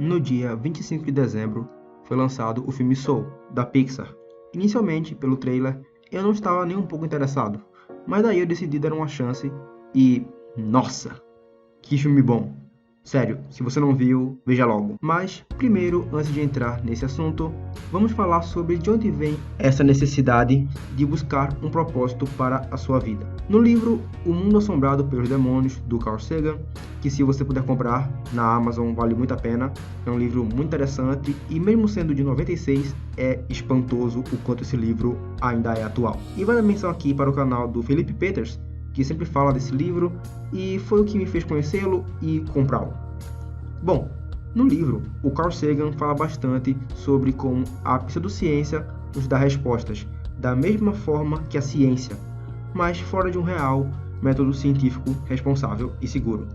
No dia 25 de dezembro, foi lançado o filme Soul, da Pixar. Inicialmente, pelo trailer, eu não estava nem um pouco interessado, mas daí eu decidi dar uma chance e... nossa! Que filme bom! Sério, se você não viu, veja logo. Mas, primeiro, antes de entrar nesse assunto, vamos falar sobre de onde vem essa necessidade de buscar um propósito para a sua vida. No livro O Mundo Assombrado pelos Demônios, do Carl Sagan, que se você puder comprar na Amazon vale muito a pena, é um livro muito interessante e mesmo sendo de 96, é espantoso o quanto esse livro ainda é atual. E vale a menção aqui para o canal do Felipe Peters, que sempre fala desse livro, e foi o que me fez conhecê-lo e comprá-lo. Bom, no livro, o Carl Sagan fala bastante sobre como a pseudociência nos dá respostas, da mesma forma que a ciência, mas fora de um real método científico responsável e seguro.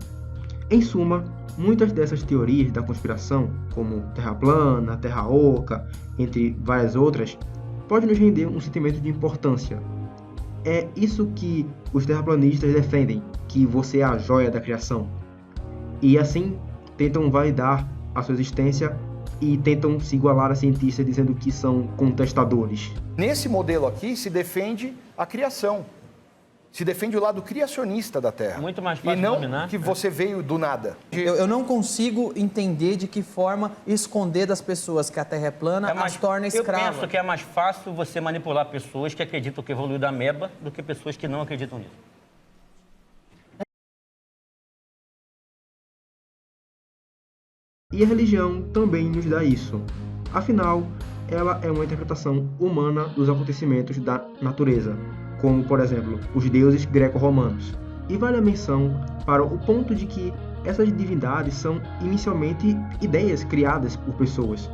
Em suma, muitas dessas teorias da conspiração, como Terra plana, Terra oca, entre várias outras, podem nos render um sentimento de importância. É isso que os terraplanistas defendem, que você é a joia da criação. E assim, tentam validar a sua existência e tentam se igualar a cientistas dizendo que são contestadores. Nesse modelo aqui se defende a criação. Se defende o lado criacionista da Terra. Muito mais fácil e não dominar, que você veio do nada. Eu não consigo entender de que forma esconder das pessoas que a Terra é plana as torna escrava. Eu penso que é mais fácil você manipular pessoas que acreditam que evoluiu da ameba do que pessoas que não acreditam nisso. E a religião também nos dá isso. Afinal, ela é uma interpretação humana dos acontecimentos da natureza, como, por exemplo, os deuses greco-romanos. E vale a menção para o ponto de que essas divindades são inicialmente ideias criadas por pessoas,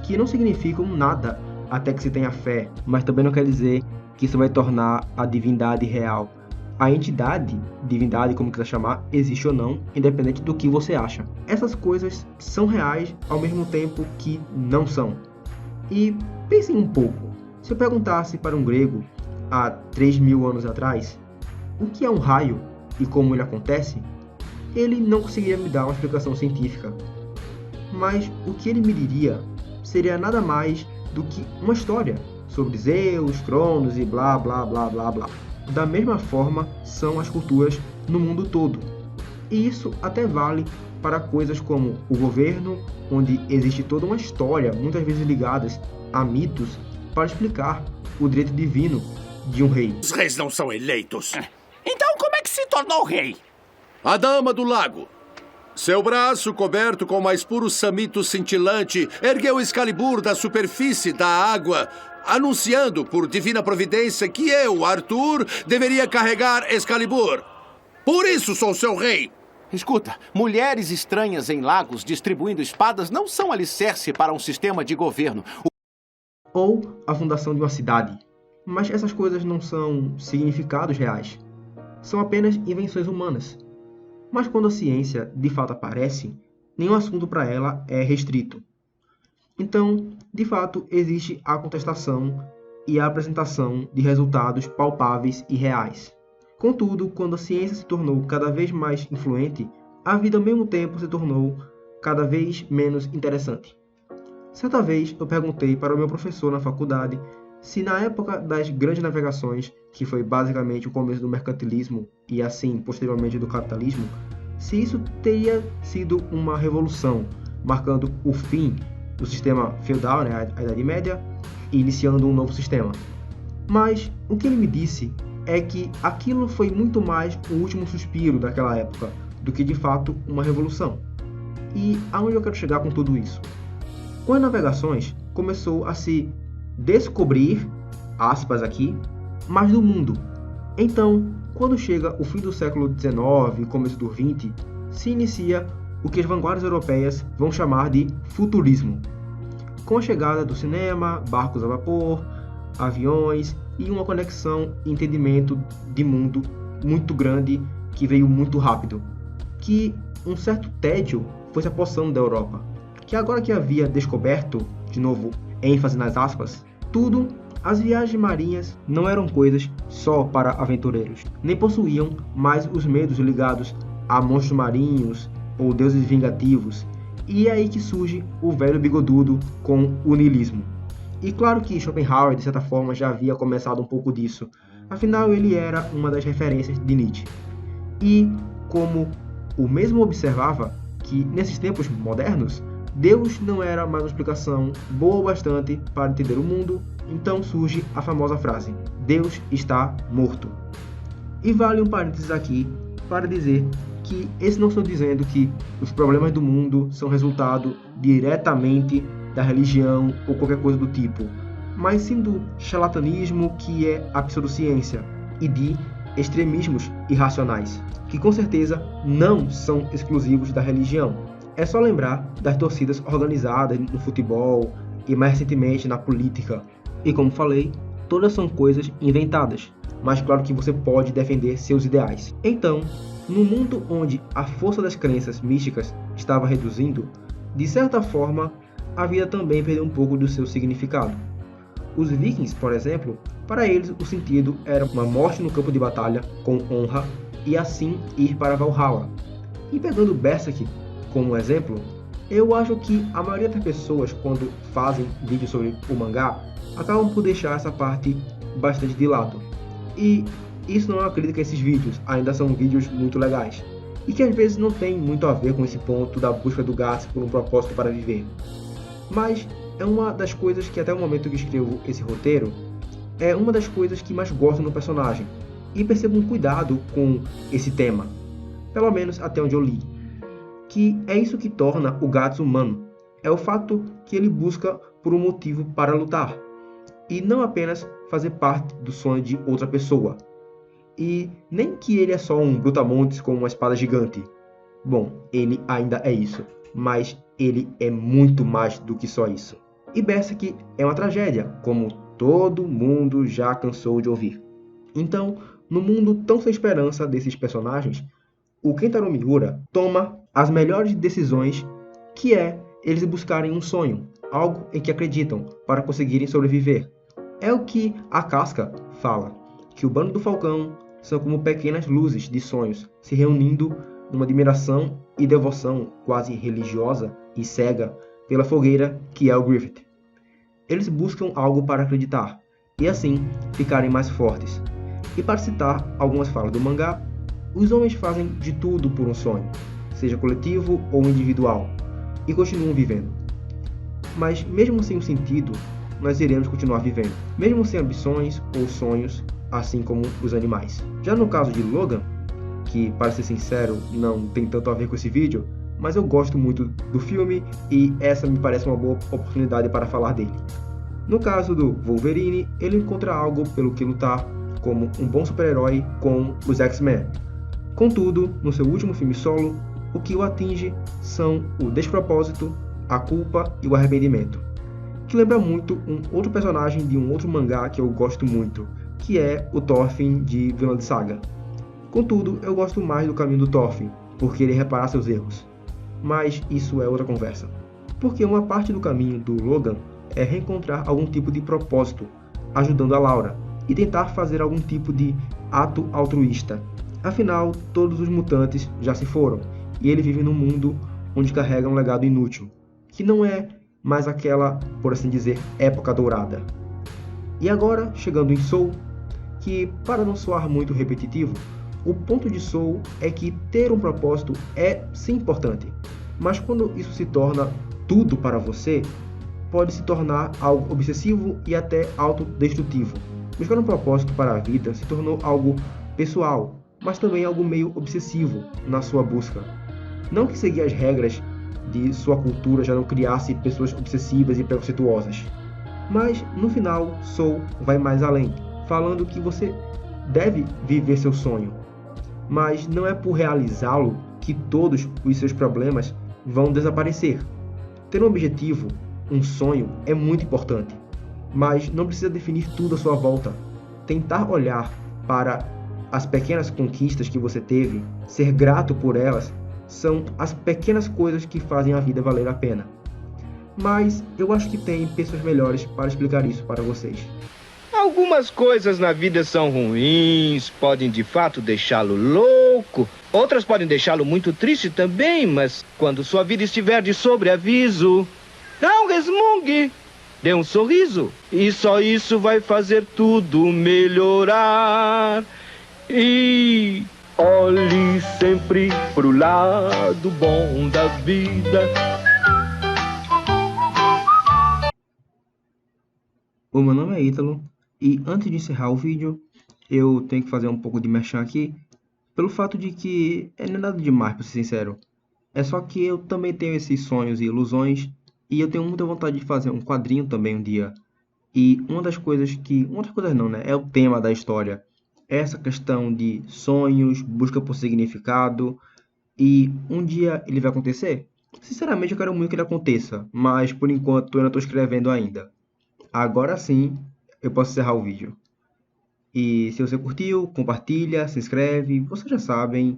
que não significam nada até que se tenha fé, mas também não quer dizer que isso vai tornar a divindade real. A entidade, divindade, como quiser chamar, existe ou não, independente do que você acha. Essas coisas são reais ao mesmo tempo que não são. E pensem um pouco, se eu perguntasse para um grego, há 3.000 anos atrás, o que é um raio e como ele acontece, ele não conseguiria me dar uma explicação científica. Mas o que ele me diria seria nada mais do que uma história sobre Zeus, Cronos e blá blá blá blá blá. Da mesma forma são as culturas no mundo todo. E isso até vale para coisas como o governo, onde existe toda uma história, muitas vezes ligadas a mitos, para explicar o direito divino de um rei. Os reis não são eleitos. Então como é que se tornou rei? A Dama do Lago. Seu braço, coberto com o mais puro samito cintilante, ergueu Excalibur da superfície da água, anunciando por divina providência que eu, Arthur, deveria carregar Excalibur. Por isso sou seu rei. Escuta, mulheres estranhas em lagos distribuindo espadas não são alicerce para um sistema de governo. Ou a fundação de uma cidade. Mas essas coisas não são significados reais. São apenas invenções humanas. Mas quando a ciência de fato aparece, nenhum assunto para ela é restrito. Então, de fato, existe a contestação e a apresentação de resultados palpáveis e reais. Contudo, quando a ciência se tornou cada vez mais influente, a vida ao mesmo tempo se tornou cada vez menos interessante. Certa vez eu perguntei para o meu professor na faculdade se na época das grandes navegações, que foi basicamente o começo do mercantilismo e assim posteriormente do capitalismo, se isso teria sido uma revolução, marcando o fim do sistema feudal, a Idade Média, e iniciando um novo sistema. Mas o que ele me disse é que aquilo foi muito mais o último suspiro daquela época do que de fato uma revolução. E aonde eu quero chegar com tudo isso? Com as navegações, começou a se descobrir, aspas aqui, mais do mundo. Então, quando chega o fim do século XIX e começo do XX, se inicia o que as vanguardas europeias vão chamar de futurismo. Com a chegada do cinema, barcos a vapor, aviões e uma conexão e entendimento de mundo muito grande que veio muito rápido, que um certo tédio foi se apossando da Europa, que agora que havia descoberto, de novo, ênfase nas aspas, tudo, as viagens marinhas não eram coisas só para aventureiros, nem possuíam mais os medos ligados a monstros marinhos ou deuses vingativos, E é aí que surge o velho bigodudo com o niilismo. E claro que Schopenhauer, de certa forma, já havia começado um pouco disso. Afinal, ele era uma das referências de Nietzsche. E, como o mesmo observava, que nesses tempos modernos, Deus não era mais uma explicação boa o bastante para entender o mundo, então surge a famosa frase: Deus está morto. E vale um parênteses aqui para dizer que esses não estão dizendo que os problemas do mundo são resultado diretamente da religião ou qualquer coisa do tipo, mas sim do charlatanismo que é a pseudociência e de extremismos irracionais, que com certeza não são exclusivos da religião. É só lembrar das torcidas organizadas no futebol e mais recentemente na política. E como falei, todas são coisas inventadas, mas claro que você pode defender seus ideais. Então, no mundo onde a força das crenças místicas estava reduzindo, de certa forma, a vida também perdeu um pouco do seu significado. Os vikings, por exemplo, para eles o sentido era uma morte no campo de batalha com honra e assim ir para Valhalla. E pegando Berserk como exemplo, eu acho que a maioria das pessoas, quando fazem vídeos sobre o mangá, acabam por deixar essa parte bastante de lado. E isso não é uma crítica a esses vídeos, ainda são vídeos muito legais. E que às vezes não tem muito a ver com esse ponto da busca do Guts por um propósito para viver. Mas é uma das coisas que até o momento que escrevo esse roteiro, é uma das coisas que mais gosto no personagem. E percebo um cuidado com esse tema, pelo menos até onde eu li. Que é isso que torna o Guts humano. É o fato que ele busca por um motivo para lutar. E não apenas fazer parte do sonho de outra pessoa. E nem que ele é só um brutamontes com uma espada gigante. Bom, ele ainda é isso. Mas ele é muito mais do que só isso. E Berserk é uma tragédia, como todo mundo já cansou de ouvir. Então, no mundo tão sem esperança desses personagens, o Kentaro Miura toma as melhores decisões, que é eles buscarem um sonho, algo em que acreditam, para conseguirem sobreviver. É o que a Casca fala, que o Bando do Falcão são como pequenas luzes de sonhos, se reunindo numa admiração e devoção quase religiosa e cega pela fogueira que é o Griffith. Eles buscam algo para acreditar, e assim ficarem mais fortes. E para citar algumas falas do mangá, os homens fazem de tudo por um sonho, seja coletivo ou individual, e continuam vivendo. Mas mesmo sem um sentido, nós iremos continuar vivendo, mesmo sem ambições ou sonhos, assim como os animais. Já no caso de Logan, que, para ser sincero, não tem tanto a ver com esse vídeo, mas eu gosto muito do filme e essa me parece uma boa oportunidade para falar dele. No caso do Wolverine, ele encontra algo pelo que lutar, como um bom super-herói com os X-Men. Contudo, no seu último filme solo, o que o atinge são o despropósito, a culpa e o arrependimento, que lembra muito um outro personagem de um outro mangá que eu gosto muito, que é o Thorfinn de Vinland Saga. Contudo, eu gosto mais do caminho do Thorfinn, porque ele repara seus erros. Mas isso é outra conversa. Porque uma parte do caminho do Logan é reencontrar algum tipo de propósito, ajudando a Laura, e tentar fazer algum tipo de ato altruísta. Afinal, todos os mutantes já se foram, e ele vive num mundo onde carrega um legado inútil, que não é mais aquela, por assim dizer, época dourada. E agora, chegando em Soul, que, para não soar muito repetitivo, o ponto de Soul é que ter um propósito é sim importante, mas quando isso se torna tudo para você, pode se tornar algo obsessivo e até autodestrutivo. Buscar um propósito para a vida se tornou algo pessoal, mas também algo meio obsessivo na sua busca. Não que seguir as regras de sua cultura já não criasse pessoas obsessivas e preconceituosas, mas no final Soul vai mais além, falando que você deve viver seu sonho, mas não é por realizá-lo que todos os seus problemas vão desaparecer. Ter um objetivo, um sonho, é muito importante, mas não precisa definir tudo à sua volta. Tentar olhar para as pequenas conquistas que você teve, ser grato por elas, são as pequenas coisas que fazem a vida valer a pena. Mas eu acho que tem pessoas melhores para explicar isso para vocês. Algumas coisas na vida são ruins, podem de fato deixá-lo louco pouco. Outras podem deixá-lo muito triste também, mas quando sua vida estiver de sobreaviso, não resmungue. Dê um sorriso e só isso vai fazer tudo melhorar. E olhe sempre pro lado bom da vida. O meu nome é Ítalo e antes de encerrar o vídeo, eu tenho que fazer um pouco de merchan aqui, pelo fato de que não é nada demais, pra ser sincero. É só que eu também tenho esses sonhos e ilusões e eu tenho muita vontade de fazer um quadrinho também um dia. E uma das coisas não, né? É o tema da história. É essa questão de sonhos, busca por significado e um dia ele vai acontecer? Sinceramente, eu quero muito que ele aconteça, mas por enquanto eu ainda estou escrevendo ainda. Agora sim, eu posso encerrar o vídeo. E se você curtiu, compartilha, se inscreve, vocês já sabem.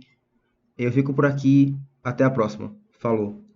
Eu fico por aqui, até a próxima. Falou!